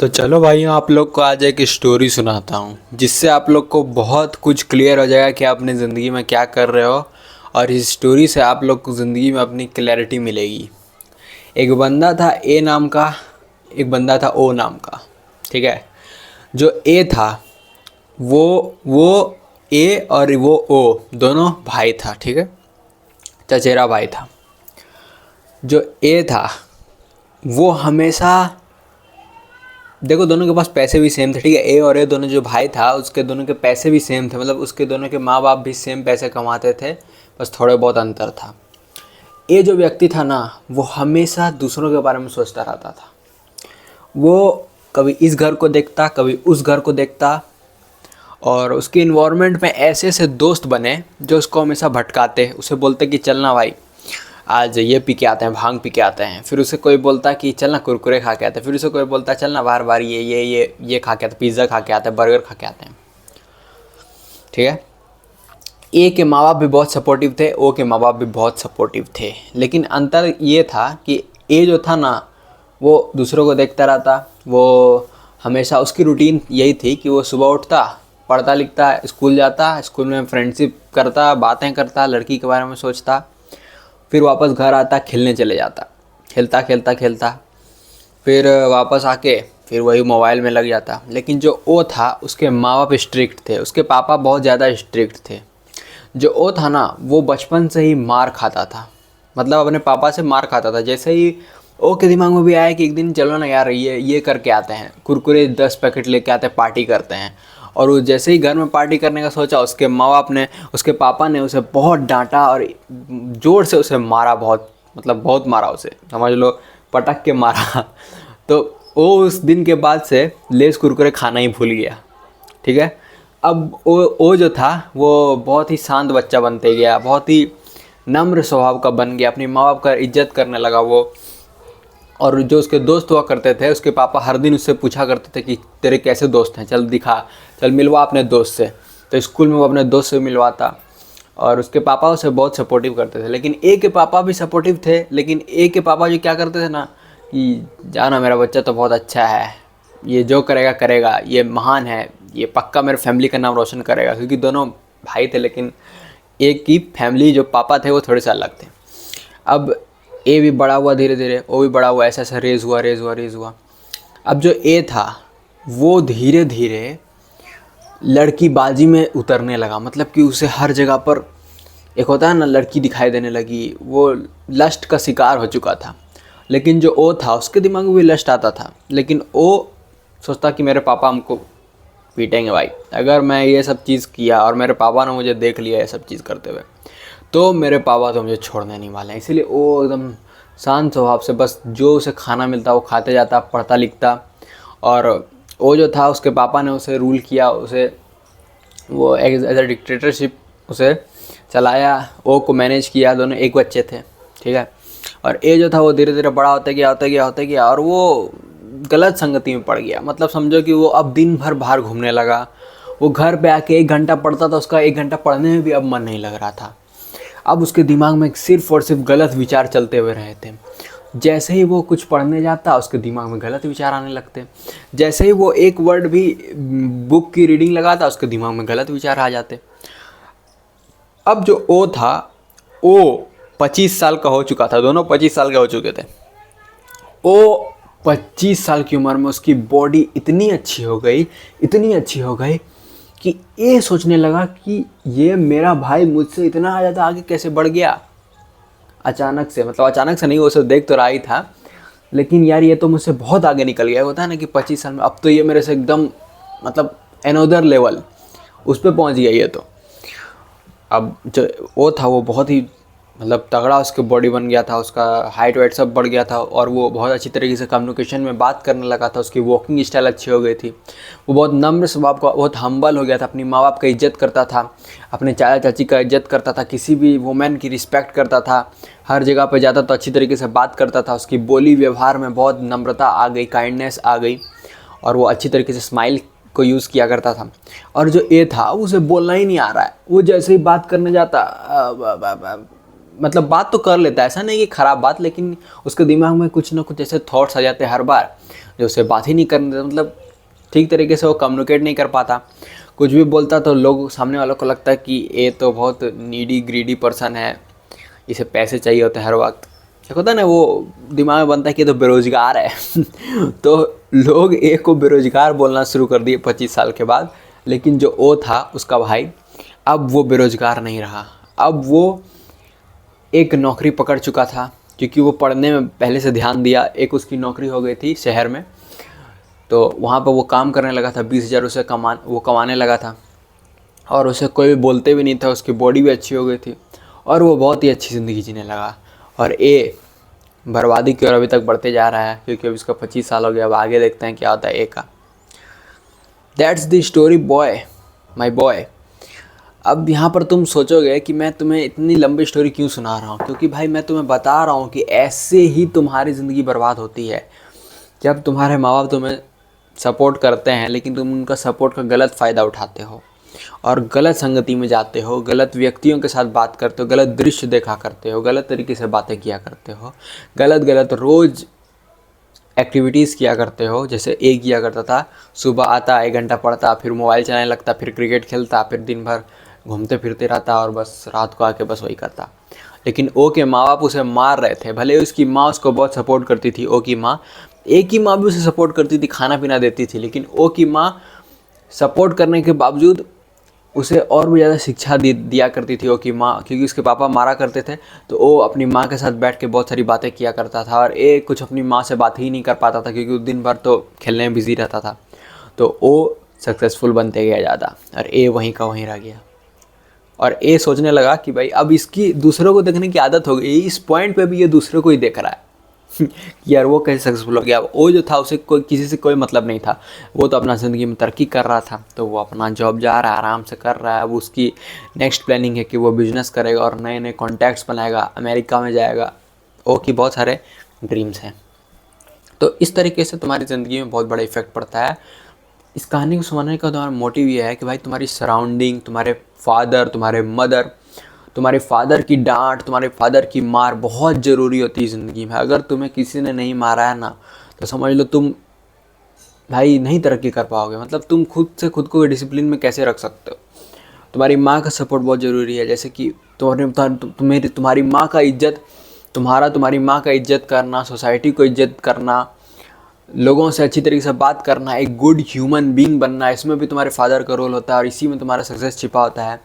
तो चलो भाई आप लोग को आज एक स्टोरी सुनाता हूँ जिससे आप लोग को बहुत कुछ क्लियर हो जाएगा कि आप अपनी ज़िंदगी में क्या कर रहे हो। और इस स्टोरी से आप लोग को ज़िंदगी में अपनी क्लैरिटी मिलेगी। एक बंदा था ए नाम का, एक बंदा था ओ नाम का। ठीक है, जो ए था वो ए और वो ओ दोनों भाई था। ठीक है, चचेरा भाई था। जो ए था वो हमेशा, देखो दोनों के पास पैसे भी सेम थे। ठीक है, ए और ए दोनों जो भाई था उसके दोनों के पैसे भी सेम थे, मतलब उसके दोनों के माँ बाप भी सेम पैसे कमाते थे, बस थोड़े बहुत अंतर था। ए जो व्यक्ति था ना, वो हमेशा दूसरों के बारे में सोचता रहता था। वो कभी इस घर को देखता, कभी उस घर को देखता, और उसके इन्वायरमेंट में ऐसे ऐसे दोस्त बने जो उसको हमेशा भटकाते। उसे बोलते कि चलना भाई आज ये पी के आते हैं, भांग पी के आते हैं। फिर उसे कोई बोलता कि चलना कुरकुरे खा के आते हैं। फिर उसे कोई बोलता चलना बार बार ये खा के आते, पिज़्ज़ा खा के आते हैं, बर्गर खा के आते हैं। ठीक है, ए के माँ बाप भी बहुत सपोर्टिव थे, ओ के माँ बाप भी बहुत सपोर्टिव थे, लेकिन अंतर ये था कि ए जो था ना वो दूसरों को देखता रहता। वो हमेशा उसकी रूटीन यही थी कि वो सुबह उठता, पढ़ता लिखता, स्कूल जाता, स्कूल में फ्रेंडशिप करता, बातें करता, लड़की के बारे में सोचता, फिर वापस घर आता, खेलने चले जाता, खेलता खेलता खेलता, फिर वापस आके फिर वही मोबाइल में लग जाता। लेकिन जो ओ था उसके माँ बाप स्ट्रिक्ट थे, उसके पापा बहुत ज़्यादा स्ट्रिक्ट थे। जो ओ था ना वो बचपन से ही मार खाता था, मतलब अपने पापा से मार खाता था। जैसे ही ओ के दिमाग में भी आया कि एक दिन चलो ना यार ये करके आते हैं, कुरकुरे 10 पैकेट लेके आते हैं, पार्टी करते हैं। और वो जैसे ही घर में पार्टी करने का सोचा, उसके माँ बाप ने, उसके पापा ने उसे बहुत डांटा और ज़ोर से उसे मारा, बहुत मतलब बहुत मारा उसे, समझ लो पटक के मारा। तो वो उस दिन के बाद से लेस कुरकुरे खाना ही भूल गया। ठीक है, अब वो जो था वो बहुत ही शांत बच्चा बनते गया, बहुत ही नम्र स्वभाव का बन गया, अपनी माँ बाप का इज्जत करने लगा वो। और जो उसके दोस्त हुआ करते थे, उसके पापा हर दिन उससे पूछा करते थे कि तेरे कैसे दोस्त हैं, चल दिखा, चल मिलवा अपने दोस्त से। तो स्कूल में वो अपने दोस्त से मिलवाता, और उसके पापा उसे बहुत सपोर्टिव करते थे। लेकिन ए के पापा भी सपोर्टिव थे, लेकिन ए के पापा जो क्या करते थे ना कि जाना मेरा बच्चा तो बहुत अच्छा है, ये जो करेगा करेगा, ये महान है, ये पक्का मेरे फैमिली का नाम रोशन करेगा। क्योंकि दोनों भाई थे, लेकिन एक की फैमिली जो पापा थे वो थोड़े से अलग थे। अब ए भी बड़ा हुआ धीरे धीरे, ओ भी बड़ा हुआ, ऐसा ऐसा रेज हुआ। अब जो ए था वो धीरे धीरे लड़की बाजी में उतरने लगा, मतलब कि उसे हर जगह पर एक होता है ना लड़की दिखाई देने लगी, वो लस्ट का शिकार हो चुका था। लेकिन जो ओ था उसके दिमाग में भी लस्ट आता था, लेकिन ओ सोचता कि मेरे पापा हमको पीटेंगे भाई अगर मैं ये सब चीज़ किया, और मेरे पापा ने मुझे देख लिया ये सब चीज़ करते हुए, तो मेरे पापा तो मुझे छोड़ने नहीं वाले हैं। इसीलिए वो एकदम शांत स्वभाव से बस जो उसे खाना मिलता वो खाते जाता, पढ़ता लिखता। और वो जो था उसके पापा ने उसे रूल किया, उसे वो एज ए डिक्टेटरशिप उसे चलाया, ओ को मैनेज किया, दोनों एक बच्चे थे। ठीक है, और ए जो था वो धीरे धीरे बड़ा होते गया और वो गलत संगति में पड़ गया। मतलब समझो कि वो अब दिन भर बाहर घूमने लगा। वो घर पे आके 1 घंटा पढ़ता था, उसका 1 घंटा पढ़ने में भी अब मन नहीं लग रहा था। अब उसके दिमाग में सिर्फ और सिर्फ गलत विचार चलते हुए रहे थे। जैसे ही वो कुछ पढ़ने जाता उसके दिमाग में गलत विचार आने लगते। जैसे ही वो एक वर्ड भी बुक की रीडिंग लगाता उसके दिमाग में गलत विचार आ जाते। अब जो ओ था वो 25 साल का हो चुका था, दोनों 25 साल के हो चुके थे। ओ 25 साल की उम्र में उसकी बॉडी इतनी अच्छी हो गई कि ये सोचने लगा कि ये मेरा भाई मुझसे इतना ज़्यादा आगे कैसे बढ़ गया अचानक से। मतलब अचानक से नहीं, वो उसे देख तो रहा ही था, लेकिन यार ये तो मुझसे बहुत आगे निकल गया। होता है ना कि 25 साल में अब तो ये मेरे से एकदम मतलब अनदर लेवल उस पर पहुंच गया ये तो। अब जो वो था वो बहुत ही मतलब तगड़ा उसके बॉडी बन गया था, उसका हाइट वाइट सब बढ़ गया था, और वो बहुत अच्छी तरीके से कम्युनिकेशन में बात करने लगा था। उसकी वॉकिंग स्टाइल अच्छी हो गई थी। वो बहुत नम्र स्वभाव का, बहुत हम्बल हो गया था, अपनी माँ बाप का इज्जत करता था, अपने चाचा चाची का इज्जत करता था, किसी भी वुमेन की रिस्पेक्ट करता था, हर जगह पर जाता तो अच्छी तरीके से बात करता था। उसकी बोली व्यवहार में बहुत नम्रता आ गई, काइंडनेस आ गई, और वो अच्छी तरीके से स्माइल को यूज़ किया करता था। और जो ए था उसे बोलना ही नहीं आ रहा है, वो जैसे ही बात करने जाता मतलब बात तो कर लेता है, ऐसा नहीं कि ख़राब बात, लेकिन उसके दिमाग में कुछ ना कुछ ऐसे थॉट्स आ जाते हैं हर बार जो उसे बात ही नहीं करने देते। मतलब ठीक तरीके से वो कम्युनिकेट नहीं कर पाता, कुछ भी बोलता तो लोग सामने वालों को लगता है कि ये तो बहुत नीडी ग्रीडी पर्सन है, इसे पैसे चाहिए होते हैं हर वक्त। क्या होता है ना, वो दिमाग में बनता है कि ये तो बेरोजगार है तो लोग ए को बेरोजगार बोलना शुरू कर दिए 25 साल के बाद। लेकिन जो ओ था उसका भाई, अब वो बेरोजगार नहीं रहा, अब वो एक नौकरी पकड़ चुका था, क्योंकि वो पढ़ने में पहले से ध्यान दिया। एक उसकी नौकरी हो गई थी शहर में, तो वहाँ पर वो काम करने लगा था, 20,000 उसे वो कमाने लगा था, और उसे कोई भी बोलते भी नहीं था, उसकी बॉडी भी अच्छी हो गई थी, और वो बहुत ही अच्छी ज़िंदगी जीने लगा। और ए बर्बादी की ओर अभी तक बढ़ते जा रहा है, क्योंकि अब इसका 25 साल हो गया। अब आगे देखते हैं क्या होता है ए का। That's the story boy, my boy. अब यहाँ पर तुम सोचोगे कि मैं तुम्हें इतनी लंबी स्टोरी क्यों सुना रहा हूँ, क्योंकि भाई मैं तुम्हें बता रहा हूँ कि ऐसे ही तुम्हारी ज़िंदगी बर्बाद होती है। जब तुम्हारे माँ बाप तुम्हें सपोर्ट करते हैं, लेकिन तुम उनका सपोर्ट का गलत फ़ायदा उठाते हो और गलत संगति में जाते हो, गलत व्यक्तियों के साथ बात करते हो, गलत दृश्य देखा करते हो, गलत तरीके से बातें किया करते हो, गलत गलत रोज़ एक्टिविटीज़ किया करते हो। जैसे ए किया करता था, सुबह आता 1 घंटा पढ़ता, फिर मोबाइल चलाने लगता, फिर क्रिकेट खेलता, फिर दिन भर घूमते फिरते रहता और बस रात को आके बस वही करता। लेकिन ओ के माँ बाप उसे मार रहे थे, भले उसकी माँ उसको बहुत सपोर्ट करती थी। ओ की माँ, ए की माँ भी उसे सपोर्ट करती थी, खाना पीना देती थी, लेकिन ओ की माँ सपोर्ट करने के बावजूद उसे और भी ज़्यादा शिक्षा दिया करती थी ओ की माँ, क्योंकि उसके पापा मारा करते थे। तो वो अपनी माँ के साथ बैठ के बहुत सारी बातें किया करता था, और ए कुछ अपनी माँ से बात ही नहीं कर पाता था, क्योंकि दिन भर तो खेलने में बिजी रहता था। तो ओ सक्सेसफुल बनते गया ज़्यादा, और ए वहीं का वहीं रह गया। और ए सोचने लगा कि भाई अब इसकी दूसरों को देखने की आदत हो गई, इस पॉइंट पे भी ये दूसरों को ही देख रहा है कि यार वो कैसे सक्सेसफुल हो गया। वो जो था उसे कोई किसी से कोई मतलब नहीं था, वो तो अपना ज़िंदगी में तरक्की कर रहा था, तो वो अपना जॉब जा रहा है, आराम से कर रहा है। अब उसकी नेक्स्ट प्लानिंग है कि वो बिजनेस करेगा और नए नए कॉन्टैक्ट्स बनाएगा, अमेरिका में जाएगा। ओ की बहुत सारे ड्रीम्स हैं। तो इस तरीके से तुम्हारी ज़िंदगी में बहुत बड़ा इफेक्ट पड़ता है। इस कहानी को सुनाने का तुम्हारा मोटिव ये है कि भाई तुम्हारी सराउंडिंग, तुम्हारे फादर, तुम्हारे मदर, तुम्हारे फादर की डांट, तुम्हारे फादर की मार बहुत ज़रूरी होती है ज़िंदगी में। अगर तुम्हें किसी ने नहीं मारा है ना, तो समझ लो तुम भाई नहीं तरक्की कर पाओगे। मतलब तुम खुद से खुद को डिसिप्लिन में कैसे रख सकते हो। तुम्हारी माँ का सपोर्ट बहुत ज़रूरी है, जैसे कि तुम्हारी माँ का इज्जत, तुम्हारी माँ का इज्जत करना, सोसाइटी को इज्जत करना, लोगों से अच्छी तरीके से बात करना, एक गुड ह्यूमन बीइंग बनना, इसमें भी तुम्हारे फादर का रोल होता है, और इसी में तुम्हारा सक्सेस छिपा होता है।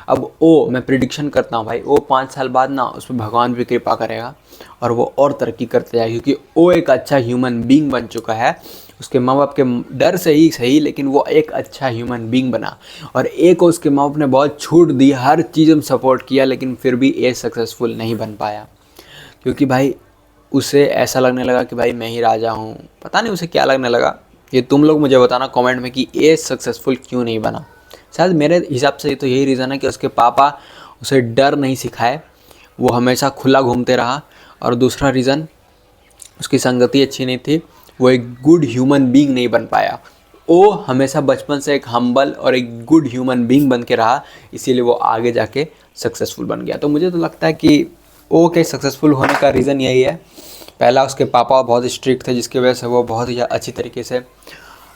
अब मैं प्रिडिक्शन करता हूँ भाई, 5 साल बाद ना उस पर भगवान भी कृपा करेगा और वो और तरक्की करते जाएगा, क्योंकि एक अच्छा ह्यूमन बीइंग बन चुका है। उसके माँ बाप के डर से ही सही, लेकिन वो एक अच्छा ह्यूमन बीइंग बना। और को उसके माँ बाप ने बहुत छूट दी, हर चीज़ में सपोर्ट किया, लेकिन फिर भी सक्सेसफुल नहीं बन पाया, क्योंकि भाई उसे ऐसा लगने लगा कि भाई मैं ही राजा हूँ। पता नहीं उसे क्या लगने लगा, ये तुम लोग मुझे बताना कमेंट में कि सक्सेसफुल क्यों नहीं बना। शायद मेरे हिसाब से तो यही रीज़न है कि उसके पापा उसे डर नहीं सिखाए, वो हमेशा खुला घूमते रहा। और दूसरा रीज़न, उसकी संगति अच्छी नहीं थी, वो एक गुड ह्यूमन बीइंग नहीं बन पाया। वो हमेशा बचपन से एक हम्बल और एक गुड ह्यूमन बीइंग बन के रहा, इसीलिए वो आगे जाके सक्सेसफुल बन गया। तो मुझे तो लगता है कि के सक्सेसफुल होने का रीज़न यही है। पहला, उसके पापा बहुत स्ट्रिक्ट थे, जिसकी वजह से वो बहुत ही अच्छी तरीके से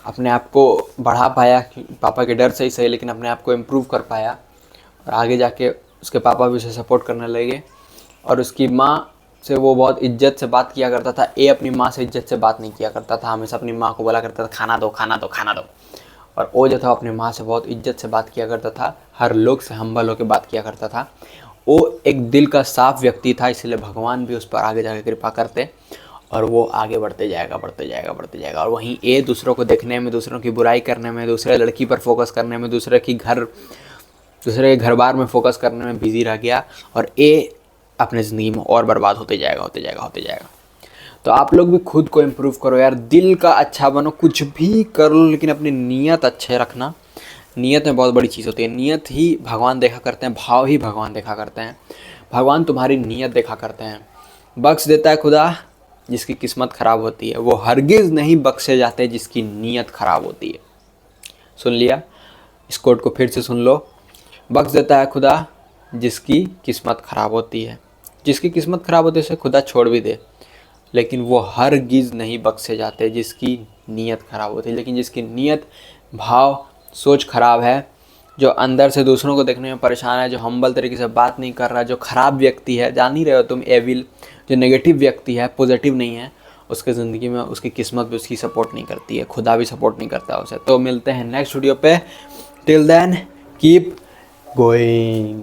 अपने आप को बढ़ा पाया, पापा के डर से ही सही, लेकिन अपने आप को इम्प्रूव कर पाया, और आगे जाके उसके पापा भी उसे सपोर्ट करने लगे। और उसकी माँ से वो बहुत इज्जत से बात किया करता था। अपनी माँ से इज्जत से बात नहीं किया करता था, हमेशा अपनी माँ को बोला करता था खाना दो खाना दो खाना दो। और वो जो था अपनी माँ से बहुत इज्जत से बात किया करता था, हर लोग से हम्बल होकर बात किया करता था। वो एक दिल का साफ व्यक्ति था, इसलिए भगवान भी उस पर आगे जाकर कृपा करते, और वो आगे बढ़ते जाएगा बढ़ते जाएगा बढ़ते जाएगा। और वहीं दूसरों को देखने में, दूसरों की बुराई करने में, दूसरे लड़की पर फोकस करने में, दूसरे के घर बार में फोकस करने में बिजी रह गया, और अपने ज़िंदगी में और बर्बाद होते जाएगा होते जाएगा होते जाएगा। तो आप लोग भी खुद को इम्प्रूव करो यार, दिल का अच्छा बनो, कुछ भी कर लो, लेकिन अपनी नीयत अच्छे रखना। नीयत में बहुत बड़ी चीज़ होती है, नीयत ही भगवान देखा करते हैं, भाव ही भगवान देखा करते हैं। भगवान तुम्हारी नीयत देखा करते हैं। बख्श देता है खुदा जिसकी किस्मत ख़राब होती है, वो हरगिज़ नहीं बख्शे जाते जिसकी नीयत ख़राब होती है। सुन लिया? इस कोट को फिर से सुन लो, बख्श देता है खुदा जिसकी किस्मत ख़राब होती है, जिसकी किस्मत ख़राब होती है उसे खुदा छोड़ भी दे, लेकिन वो हरगिज़ नहीं बख्शे जाते जिसकी नीयत ख़राब होती है। लेकिन जिसकी नीयत, भाव, सोच ख़राब है, जो अंदर से दूसरों को देखने में परेशान है, जो हम्बल तरीके से बात नहीं कर रहा, जो ख़राब व्यक्ति है, जान ही रहे हो तुम, एविल, जो नेगेटिव व्यक्ति है, पॉजिटिव नहीं है, उसके ज़िंदगी में उसकी किस्मत भी उसकी सपोर्ट नहीं करती है, खुदा भी सपोर्ट नहीं करता उसे। तो मिलते हैं नेक्स्ट वीडियो पे, टिल देन कीप गोइंग।